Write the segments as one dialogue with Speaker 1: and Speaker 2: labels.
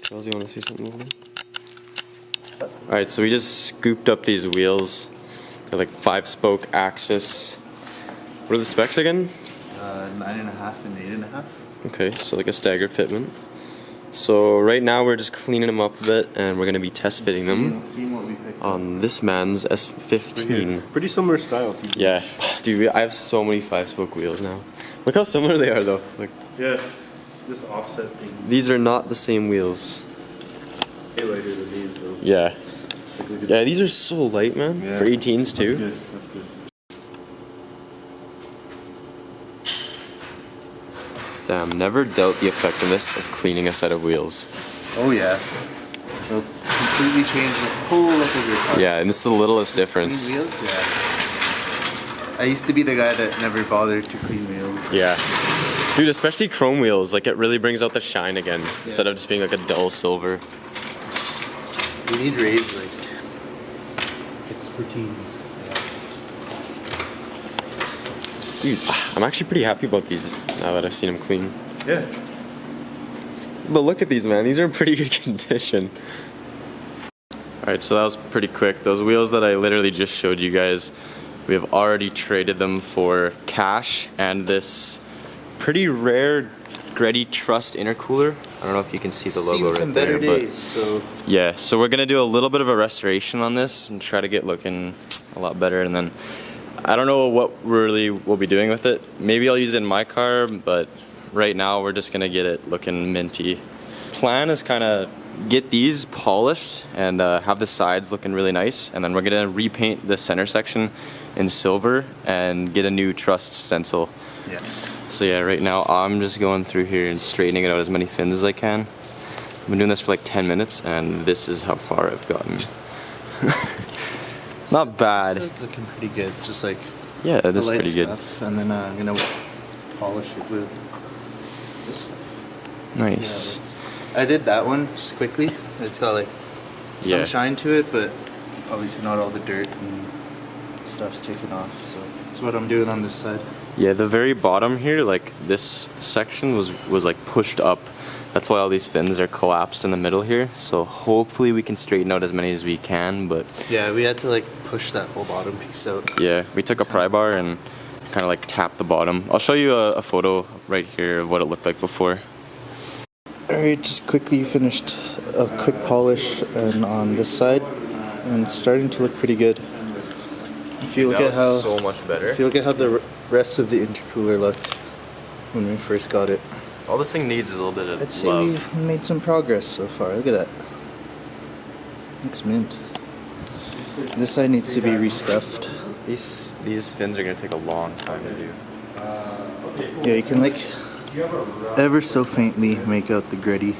Speaker 1: Charles, you want to see something over there? Alright, so we just scooped up these wheels. They're like 5-spoke axis. What are the specs again?
Speaker 2: 9.5 and 8.5.
Speaker 1: Okay, so like a staggered fitment. So right now we're just cleaning them up a bit, and we're gonna be test fitting them
Speaker 2: Seeing what we picked
Speaker 1: on this man's S15.
Speaker 3: Pretty similar style too.
Speaker 1: Yeah, dude, I have so many 5-spoke wheels now. Look how similar they are though. Like,
Speaker 3: yeah, this offset thing.
Speaker 1: these are not the same wheels.
Speaker 3: Way lighter than these though.
Speaker 1: Yeah. Yeah, these are so light, man.
Speaker 3: Yeah.
Speaker 1: For 18s too.
Speaker 3: That's good. That's good.
Speaker 1: Damn, never doubt the effectiveness of cleaning a set of wheels.
Speaker 2: Oh yeah. They'll completely change the whole look of your car.
Speaker 1: Yeah, and it's the littlest difference.
Speaker 2: Clean wheels? Yeah. I used to be the guy that never bothered to clean wheels.
Speaker 1: Yeah. Dude, especially chrome wheels, like it really brings out the shine again, instead of just being like a dull silver.
Speaker 2: You need Ray's like expertise.
Speaker 1: Dude, I'm actually pretty happy about these now that I've seen them clean.
Speaker 3: Yeah.
Speaker 1: But look at these, man. These are in pretty good condition. Alright, so that was pretty quick. Those wheels that I literally just showed you guys, we have already traded them for cash and this pretty rare Greddy Trust intercooler. I don't know if you can see the logo right
Speaker 2: some
Speaker 1: there.
Speaker 2: better days, so
Speaker 1: yeah, so we're gonna do a little bit of a restoration on this and try to get looking a lot better, and then I don't know what really we'll be doing with it. Maybe I'll use it in my car, but right now we're just gonna get it looking minty. Plan is kind of get these polished and have the sides looking really nice, and then we're gonna repaint the center section in silver and get a new Trust stencil.
Speaker 2: yeah.
Speaker 1: So yeah, right now I'm just going through here and straightening out as many fins as I can. I've been doing this for like 10 minutes, and this is how far I've gotten. Not bad.
Speaker 2: It's looking pretty good, just like
Speaker 1: Yeah,
Speaker 2: the
Speaker 1: this is
Speaker 2: light
Speaker 1: pretty good.
Speaker 2: stuff, and then I'm gonna polish it with this stuff.
Speaker 1: Nice.
Speaker 2: Yeah, I did that one just quickly. It's got like some
Speaker 1: Yeah.
Speaker 2: shine to it, but obviously not all the dirt and stuff's taken off. So that's what I'm doing on this side.
Speaker 1: Yeah, the very bottom here, like this section was like pushed up. That's why all these fins are collapsed in the middle here. So hopefully we can straighten out as many as we can, but
Speaker 2: Yeah, we had to like push that whole bottom piece out.
Speaker 1: yeah, we took a pry bar and kind of like tapped the bottom. I'll show you a photo right here of what it looked like before.
Speaker 2: Alright, just quickly finished a quick polish and on this side, and it's starting to look pretty good. If you look at how
Speaker 1: so much better.
Speaker 2: if you look at how the rest of the intercooler looked when we first got it,
Speaker 1: All this thing needs is a little bit of
Speaker 2: I'd say
Speaker 1: love.
Speaker 2: we've made some progress so far. Look at that. Looks mint. This side needs to be rescuffed.
Speaker 1: These fins are gonna take a long time to do.
Speaker 2: Yeah, you can like ever so faintly make out the gritty.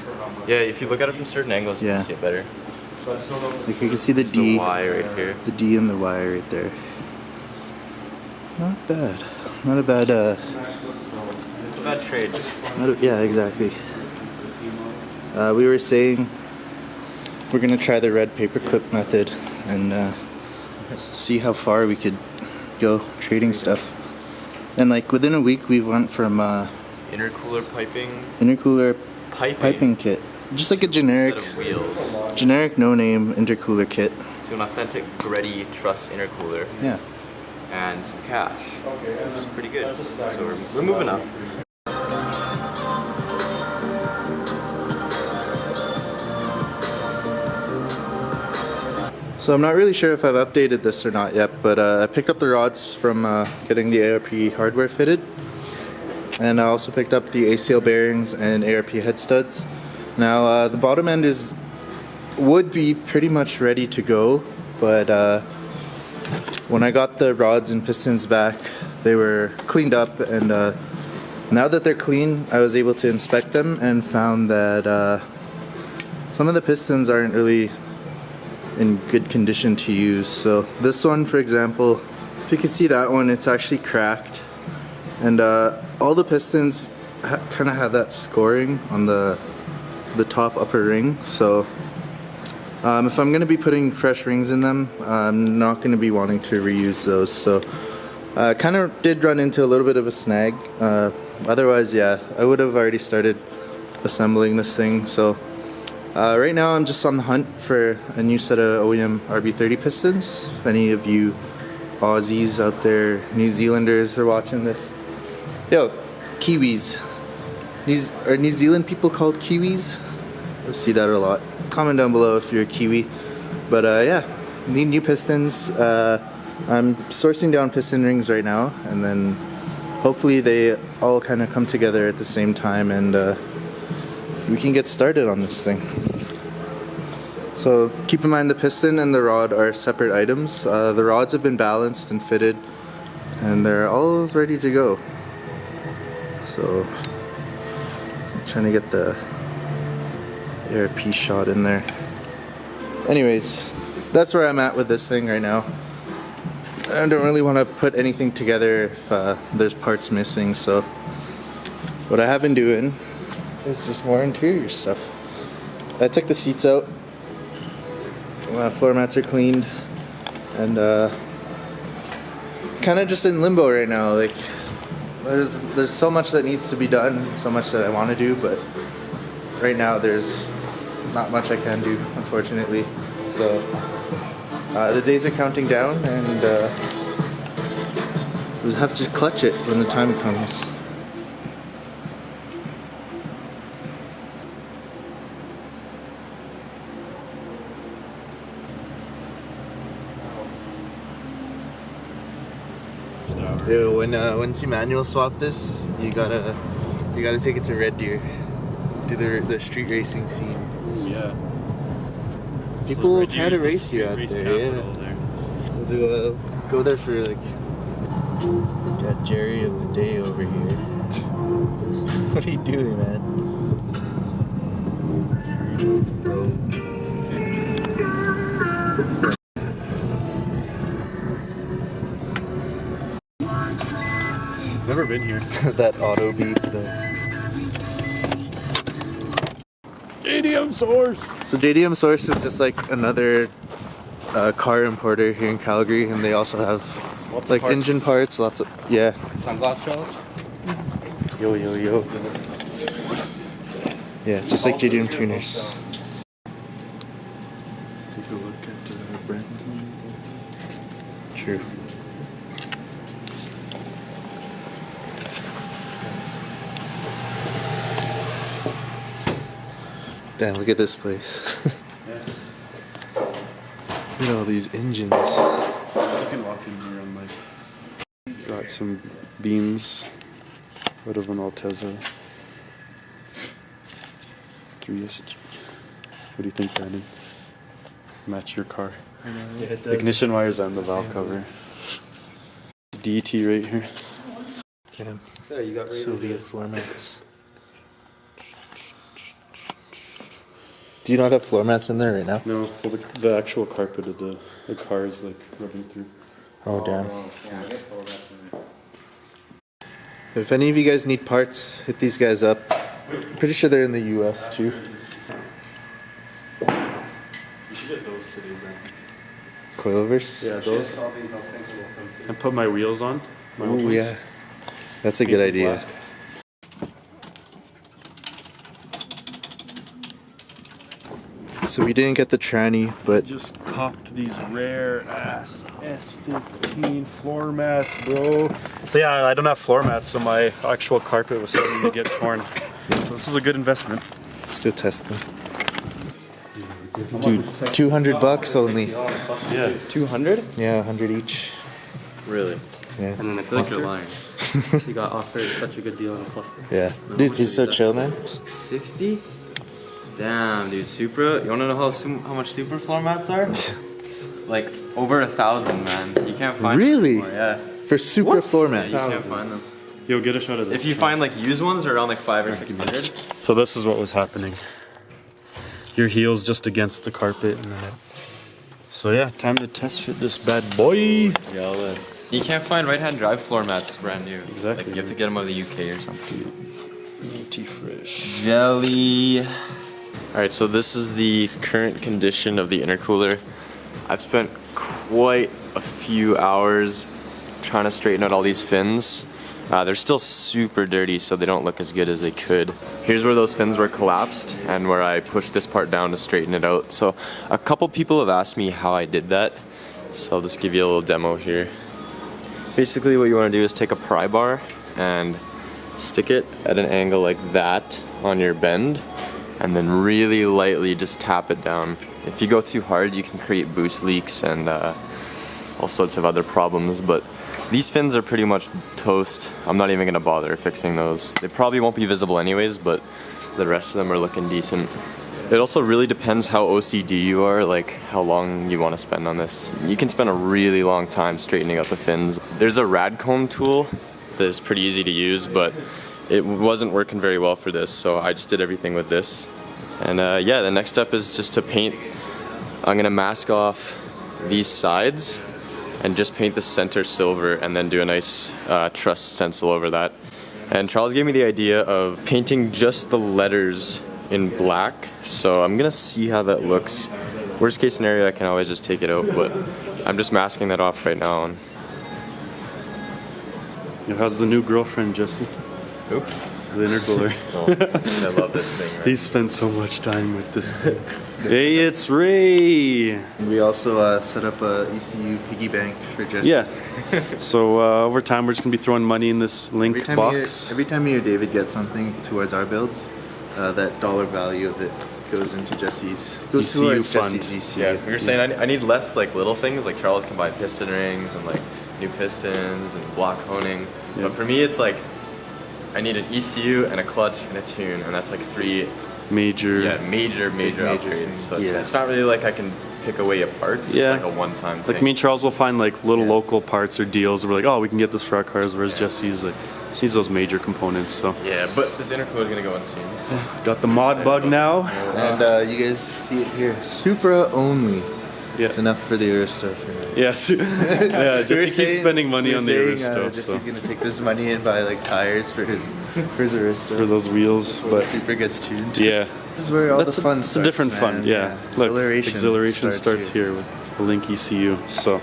Speaker 1: Yeah, if you look at it from certain angles, you
Speaker 2: Yeah.
Speaker 1: can see it better.
Speaker 2: Like you can see the
Speaker 1: There's
Speaker 2: D,
Speaker 1: the Y right here.
Speaker 2: the D and the Y right there. Not bad. Not a bad.
Speaker 1: It's a bad trade.
Speaker 2: Yeah, exactly. We were saying we're gonna try the red paperclip method and see how far we could go trading stuff. And like within a week, we went from
Speaker 1: Intercooler piping.
Speaker 2: intercooler piping kit, just like a generic,
Speaker 1: Set of wheels
Speaker 2: generic no-name intercooler kit.
Speaker 1: to an authentic Greddy Trust intercooler
Speaker 2: Yeah.
Speaker 1: and some cash, which is pretty good. So we're moving up.
Speaker 2: So I'm not really sure if I've updated this or not yet, but I picked up the rods from getting the ARP hardware fitted, and I also picked up the ACL bearings and ARP head studs. Now the bottom end would be pretty much ready to go, but when I got the rods and pistons back, they were cleaned up, and now that they're clean, I was able to inspect them and found that some of the pistons aren't really in good condition to use. So this one, for example, if you can see that one, it's actually cracked, and all the pistons kind of have that scoring on the top upper ring. So if I'm going to be putting fresh rings in them, I'm not going to be wanting to reuse those. So kind of did run into a little bit of a snag. Otherwise, yeah, I would have already started assembling this thing. So Right now I'm just on the hunt for a new set of OEM RB30 pistons. If any of you Aussies out there, New Zealanders are watching this. Yo, Kiwis. Are New Zealand people called Kiwis? I see that a lot. Comment down below if you're a Kiwi. But yeah, need new pistons. I'm sourcing down piston rings right now, and then hopefully they all kind of come together at the same time, and we can get started on this thing. So keep in mind the piston and the rod are separate items. The rods have been balanced and fitted, and they're all ready to go. So I'm trying to get the ARP shot in there. Anyways, that's where I'm at with this thing right now. I don't really want to put anything together if there's parts missing, so what I have been doing is just more interior stuff. I took the seats out, floor mats are cleaned, and kind of just in limbo right now. Like there's so much that needs to be done, so much that I want to do, but right now there's not much I can do, unfortunately. So the days are counting down, and we'll have to clutch it when the time comes. Yo, once you manual swap this, you gotta take it to Red Deer, do the street racing scene.
Speaker 3: Yeah.
Speaker 2: People
Speaker 3: So
Speaker 2: will try to race you out
Speaker 3: race
Speaker 2: there. Yeah.
Speaker 3: there.
Speaker 2: We'll do go there for like. Got Jerry of the day over here. What are you doing, man?
Speaker 3: Never been here.
Speaker 2: That auto beep.
Speaker 3: JDM source.
Speaker 2: So JDM Source is just like another car importer here in Calgary, and they also have
Speaker 3: Lots of
Speaker 2: like
Speaker 3: parts.
Speaker 2: engine parts, lots of yeah.
Speaker 3: Sunglass challenge.
Speaker 2: Yo. Yeah, just like JDM tuners.
Speaker 3: Let's take a look at Brandon.
Speaker 2: True. Damn, look at this place. Look at all these engines.
Speaker 3: You can walk in here on like. Got some beams out of an Altezza 3SG. What do you think, Brandon? Match your car.
Speaker 2: Yeah, it does.
Speaker 3: Ignition wires and the valve cover. DT right here.
Speaker 2: Damn.
Speaker 4: Yeah, you got
Speaker 2: Silvia floor mats. Do you not have floor mats in there right now?
Speaker 3: No, so the actual carpet of the car is like rubbing through.
Speaker 2: Oh, damn.
Speaker 4: Yeah, I get full of that.
Speaker 2: If any of you guys need parts, hit these guys up. Pretty sure they're in the US too.
Speaker 3: You should get those today, Brandon.
Speaker 2: Coilovers?
Speaker 3: Yeah, those. And put my wheels on. My old
Speaker 2: Oh,
Speaker 3: ones.
Speaker 2: yeah. That's a good
Speaker 3: Painted
Speaker 2: idea.
Speaker 3: black.
Speaker 2: So we didn't get the tranny, but
Speaker 3: Just copped these rare ass S15 floor mats, bro. So yeah, I don't have floor mats, so my actual carpet was starting to get torn. So this was a good investment.
Speaker 2: let's go test them. Dude, $200 only.
Speaker 3: Yeah.
Speaker 1: 200?
Speaker 2: Yeah, 100 each.
Speaker 1: Really?
Speaker 2: Yeah.
Speaker 4: And then the
Speaker 1: I feel like you're
Speaker 4: cluster.
Speaker 1: lying.
Speaker 4: You got offered such a good deal on the cluster.
Speaker 2: Yeah. Dude, he's so chill, man.
Speaker 1: 60? Damn, dude. Supra. You wanna know how much Supra floor mats are? Like over 1,000, man. You can't find
Speaker 2: Really?
Speaker 1: them anymore, yeah.
Speaker 2: For Supra floor
Speaker 1: Yeah, you
Speaker 2: mats.
Speaker 1: can't find them.
Speaker 3: Yo, get a shot of this.
Speaker 1: If you find like used ones, they're around like 500 or 600.
Speaker 3: So this is what was happening. Your heels just against the carpet. And then so yeah, time to test fit this bad boy.
Speaker 1: Jealous. You can't find right-hand drive floor mats brand new.
Speaker 3: Exactly.
Speaker 1: Like, you have to get them out of the UK or something.
Speaker 3: Fresh.
Speaker 1: Jelly. All right, so this is the current condition of the intercooler. I've spent quite a few hours trying to straighten out all these fins. They're still super dirty, so they don't look as good as they could. here's where those fins were collapsed and where I pushed this part down to straighten it out. So a couple people have asked me how I did that, so I'll just give you a little demo here. Basically what you want to do is take a pry bar and stick it at an angle like that on your bend, and then really lightly just tap it down. If you go too hard, you can create boost leaks and all sorts of other problems, but these fins are pretty much toast. I'm not even gonna bother fixing those. They probably won't be visible anyways, but the rest of them are looking decent. It also really depends how OCD you are, like how long you want to spend on this. You can spend a really long time straightening out the fins. There's a rad comb tool that is pretty easy to use, but it wasn't working very well for this, so I just did everything with this. And yeah, the next step is just to paint. I'm gonna mask off these sides and just paint the center silver and then do a nice trust stencil over that. And Charles gave me the idea of painting just the letters in black, so I'm gonna see how that looks. Worst case scenario, I can always just take it out, but I'm just masking that off right now.
Speaker 3: How's the new girlfriend, Jesse?
Speaker 1: Who?
Speaker 3: The intercooler.
Speaker 1: Oh, I love this thing. Right?
Speaker 3: He spent so much time with this thing. Hey, it's Ray!
Speaker 2: We also set up a ECU piggy bank for Jesse.
Speaker 3: Yeah. So over time, we're just gonna be throwing money in this link box.
Speaker 2: Every time you or David get something towards our builds, that dollar value of it goes into Jesse's
Speaker 3: ECU fund.
Speaker 2: ECU.
Speaker 1: Yeah, we were saying I need less like little things, like Charles can buy piston rings and like new pistons and block honing.
Speaker 3: Yeah.
Speaker 1: But for me, it's like I need an ECU and a clutch and a tune, and that's like three
Speaker 3: major
Speaker 1: upgrades.
Speaker 2: things.
Speaker 1: So it's not really like I can pick away a part. It's just like a one-time thing.
Speaker 3: Like me and Charles will find like little local parts or deals. We're like, oh, we can get this for our cars. Whereas Jesse's like, she needs those major components. So
Speaker 1: yeah, but this intercooler is gonna go in soon. So.
Speaker 3: Got the mod bug now.
Speaker 2: And you guys see it here. Supra only.
Speaker 3: Yeah.
Speaker 2: It's enough for the Aristo for now.
Speaker 3: Yes. Yeah, Jesse keeps spending money on the Aristo.
Speaker 2: Jesse's gonna take this money and buy like tires for his Aristo.
Speaker 3: For those wheels,
Speaker 2: Before
Speaker 3: but
Speaker 2: Supra gets tuned.
Speaker 3: yeah.
Speaker 2: This is where all the fun
Speaker 3: It's
Speaker 2: starts.
Speaker 3: a different
Speaker 2: man.
Speaker 3: fun, yeah. Look, exhilaration starts here with the Link ECU. So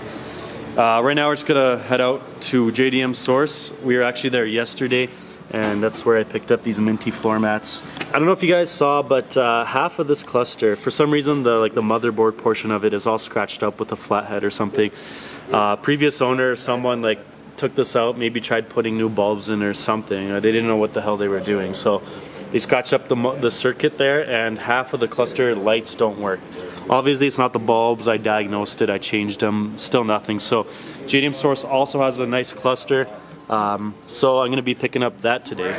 Speaker 3: right now we're just gonna head out to JDM Source. We were actually there yesterday, and that's where I picked up these minty floor mats. I don't know if you guys saw, but half of this cluster, for some reason, the motherboard portion of it is all scratched up with a flathead or something. Previous owner, someone like took this out, maybe tried putting new bulbs in or something. They didn't know what the hell they were doing, so they scratched up the circuit there, and half of the cluster lights don't work. Obviously, it's not the bulbs. I diagnosed it. I changed them. Still nothing. So JDM Source also has a nice cluster. So I'm going to be picking up that today.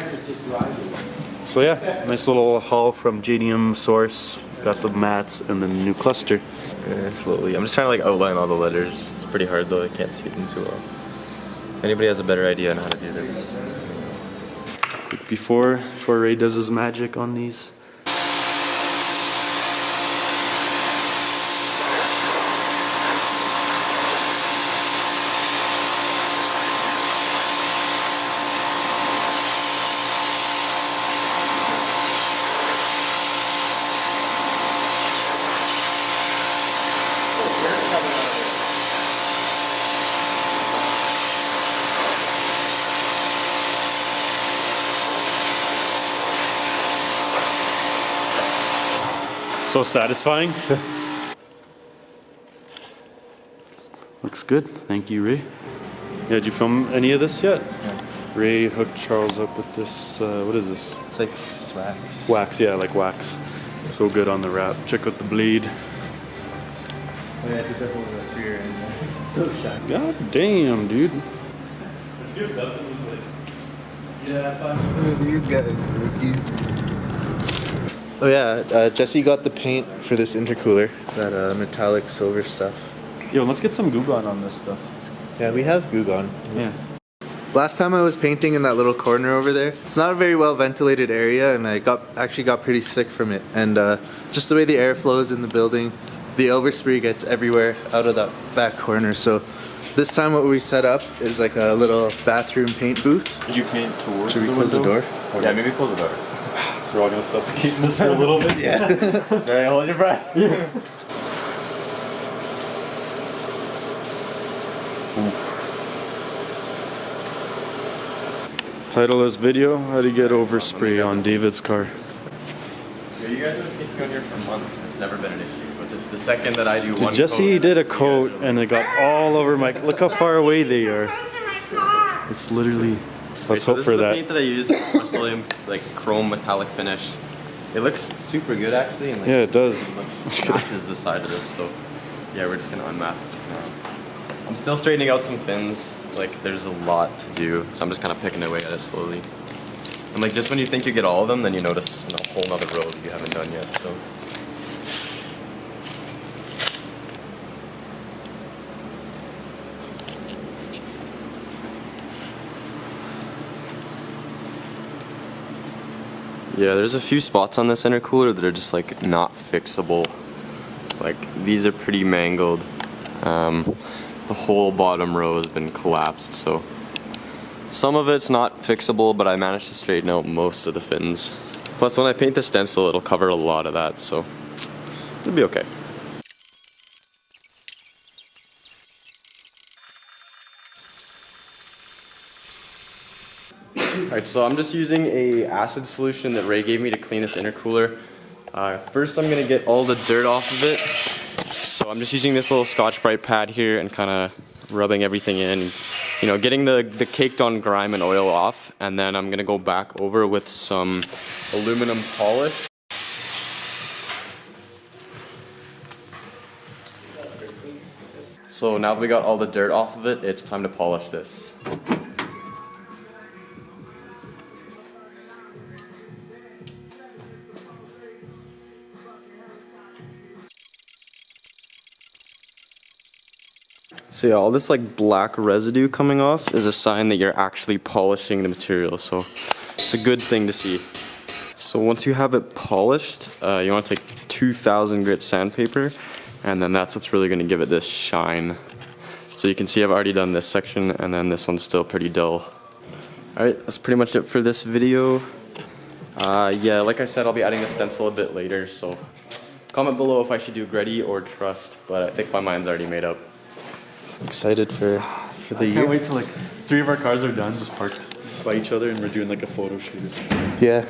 Speaker 3: So yeah, nice little haul from JDM Source. Got the mats and then the new cluster.
Speaker 1: Yeah, slowly. I'm just trying to like outline all the letters. It's pretty hard though. I can't see them too well. If anybody has a better idea on how to do this.
Speaker 3: Before Ray does his magic on these. So satisfying. Looks good. Thank you, Ray. Yeah, did you film any of this yet?
Speaker 2: Yeah.
Speaker 3: Ray hooked Charles up with this, what is this?
Speaker 2: It's wax.
Speaker 3: Wax, yeah, like wax. So good on the wrap. Check out the blade.
Speaker 2: Oh, yeah, I did the whole rear end. It's so shiny.
Speaker 3: God damn, dude.
Speaker 2: These guys, rookies. Oh yeah, Jesse got the paint for this intercooler, that metallic silver stuff.
Speaker 3: Yo, let's get some Goo Gone on this stuff.
Speaker 2: Yeah, we have Goo Gone.
Speaker 3: Yeah.
Speaker 2: Last time I was painting in that little corner over there, it's not a very well ventilated area, and I actually got pretty sick from it. And just the way the air flows in the building, the overspray gets everywhere out of that back corner. So this time what we set up is like a little bathroom paint booth.
Speaker 3: Did you paint towards
Speaker 2: Should we close the door?
Speaker 1: Yeah, maybe close the door.
Speaker 3: So we're all gonna suffocate in this for a little bit.
Speaker 2: Yeah.
Speaker 1: Alright, hold your breath.
Speaker 3: Title of this video, how to get overspray on David's car.
Speaker 1: Yeah, you guys have been painting on here for months. It's never been an issue. But the second that I do one
Speaker 3: Jesse
Speaker 1: coat,
Speaker 3: did a coat and it got all over my, look how far away they are. It's literally, let's hope
Speaker 1: this
Speaker 3: for
Speaker 1: is the
Speaker 3: that.
Speaker 1: paint that I used, Rust-Oleum, like chrome metallic finish. It looks super good actually, and like,
Speaker 3: Yeah, it does.
Speaker 1: It matches the side of this. So yeah, we're just gonna unmask this now. I'm still straightening out some fins. Like there's a lot to do, so I'm just kind of picking away at it slowly. And like just when you think you get all of them, then you notice a whole nother row that you haven't done yet. So. Yeah, there's a few spots on this intercooler that are just like not fixable. Like these are pretty mangled. The whole bottom row has been collapsed, so some of it's not fixable, but I managed to straighten out most of the fins. Plus when I paint the stencil, it'll cover a lot of that, so it'll be okay. Alright, so I'm just using a acid solution that Ray gave me to clean this intercooler. First I'm going to get all the dirt off of it. So I'm just using this little Scotch-Brite pad here and kind of rubbing everything in. You know, getting the caked on grime and oil off. And then I'm going to go back over with some aluminum polish. So now that we got all the dirt off of it, it's time to polish this. So yeah, all this like black residue coming off is a sign that you're actually polishing the material, so it's a good thing to see. So once you have it polished, you want to take 2000 grit sandpaper, and then that's what's really going to give it this shine. So you can see I've already done this section, and then this one's still pretty dull. Alright, that's pretty much it for this video. Yeah, like I said, I'll be adding the stencil a bit later, so comment below if I should do Greddy or Trust, but I think my mind's already made up.
Speaker 2: Excited for the
Speaker 3: I
Speaker 2: year.
Speaker 3: can't wait till like 3 of our cars are done, just parked by each other, and we're doing like a photo shoot.
Speaker 2: Yeah.